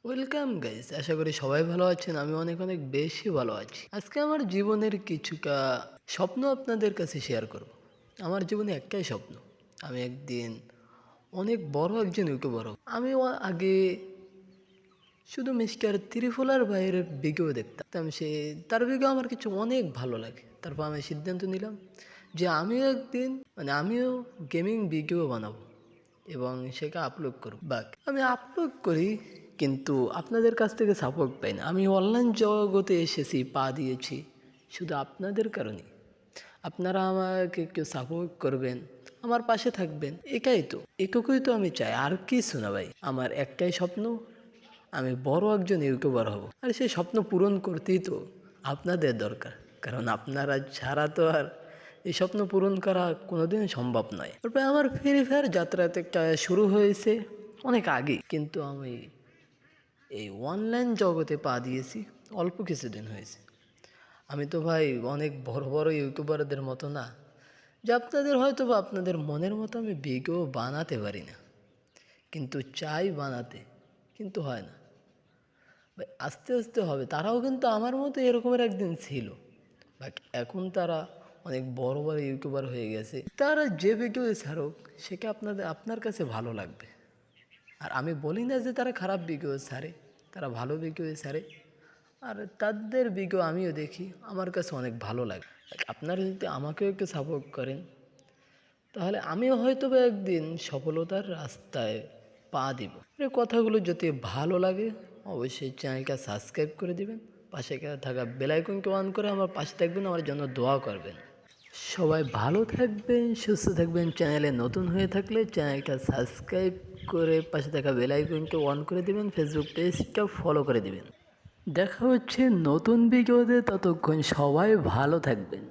Welcome guys, আশা করি সবাই ভালো আছেন। আমি অনেক অনেক বেশি ভালো আছি। আজকে আমার জীবনের কিছুটা স্বপ্ন আপনাদের কাছে শেয়ার করব। আমার জীবনে একটাই স্বপ্ন, আমি একদিন অনেক বড় একজন ইউটিউবার হব। আমি আগে শুধু মিস্টার ত্রিফলার ভাইয়ের ভিডিও দেখতাম, তার ভিডিও আমার কিছু অনেক ভালো লাগে। তারপর আমি সিদ্ধান্ত নিলাম যে আমিও একদিন আমিও গেমিং ভিডিও বানাবো এবং সেটা আপলোড করব। বাট আমি আপলোড করি, কিন্তু আপনাদের কাছ থেকে সাপোর্ট পাই না। আমি অনলাইন জগতে এসেছি, পা দিয়েছি শুধু আপনাদের কারণে। আপনারা আমাকে কেউ সাপোর্ট করবেন, আমার পাশে থাকবেন, এটুকুই তো আমি চাই, আর কি শোনা ভাই। আমার একটাই স্বপ্ন, আমি বড় একজন ইউটিউবার হব। আর সেই স্বপ্ন পূরণ করতেই তো আপনাদের দরকার, কারণ আপনারা ছাড়া তো আর এই স্বপ্ন পূরণ করা কোনোদিন সম্ভব নয়। তারপরে আমার ফ্রি ফায়ার যাত্রাতে একটা শুরু হয়েছে অনেক আগে, কিন্তু আমি এই অনলাইন জগতে পা দিয়েছি অল্প কিছুদিন হয়েছে। আমি তো ভাই অনেক বড় বড় ইউটিউবারদের মতো না, যে আপনাদের হয়তো বা আপনাদের মনের মতো আমি ভিডিও বানাতে পারি না, কিন্তু চাই বানাতে, কিন্তু হয় না ভাই। আস্তে আস্তে হবে। তারাও কিন্তু আমার মতো এরকমের একদিন ছিল, বাট এখন তারা অনেক বড় বড় ইউটিউবার হয়ে গেছে। তারা যে ভিডিও ছাড়ুক সেটা আপনার কাছে ভালো লাগবে। আর আমি বলি না যে তারা খারাপ ভিডিও ছাড়ে, তারা ভালো ভিডিও ছাড়ে, আর তাদের ভিডিও আমিও দেখি, আমার কাছে অনেক ভালো লাগে। আপনারা যদি আমাকেও একটু সাপোর্ট করেন, তাহলে আমিও হয়তো বা একদিন সফলতার রাস্তায় পা দিব। এই কথাগুলো যদি ভালো লাগে অবশ্যই চ্যানেলটা সাবস্ক্রাইব করে দিবেন, পাশে থাকা বেল আইকনকে অন করে আমার পাশে থাকবেন, আমার জন্য দোয়া করবেন। সবাই ভালো থাকবেন, সুস্থ থাকবেন। চ্যানেলে নতুন হয়ে থাকলে চ্যানেলটা সাবস্ক্রাইব করে পাশে থাকা বেল আইকনকে অন করে দিবেন, ফেসবুক পেজটা ফলো করে দিবেন। দেখা হচ্ছে নতুন ভিডিওতে, ততক্ষণ সবাই ভালো থাকবেন।